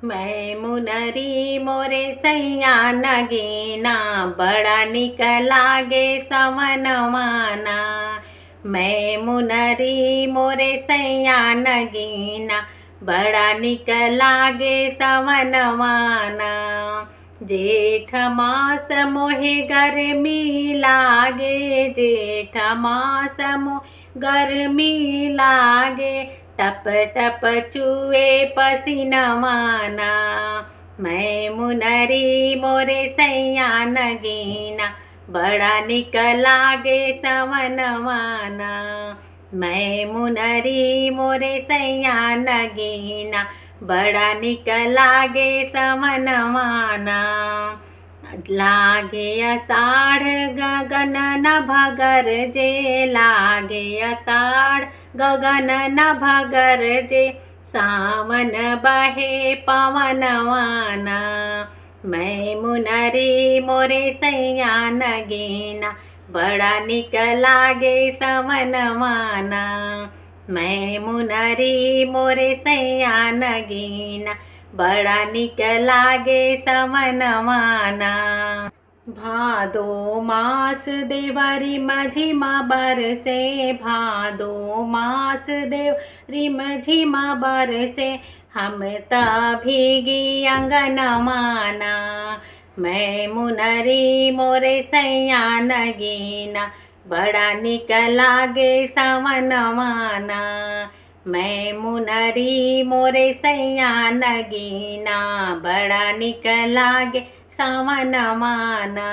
मैं मुनरी मोरे सैया नगीना, बड़ा निक लागे सवनवाना। मैं मुनरी मोरे सैया नगीना, बड़ा निक लागे सवनवाना। जेठ मास मोहे गर्मी लागे, जेठ मास मोहे गर्मी लागे, टप टप चुए पसीनवाना। मैं मुनरी मोरे सैया नगीना, बड़ा निक लागे सवनवाना। मैं मुनरी मोरे सैया नगीना, बड़ा निक लागे सवनवाना। लागे अषाढ़ गगन नभ गरजे, लागे अषाढ़ गगन नभ गरजे, सावन बहे पवनवाना। मैं मुनरी मोरे सैया नगीना, बड़ा निक लागे सवनवाना। मैं मुनरी मोरे सैया नगीना, बड़ा निक लागे सवनवाना। भादो मास देवरी मझिमा बरसे, भादो मास देवरी मझिमा बरसे, हम त भीगी अंगनवाना। मैं मुनरी मोरे सैया नगीना, बड़ा निक लागे सवनवाना। मैं मुनरी मोरे सैया नगीना, बड़ा निक लागे सवनवाना।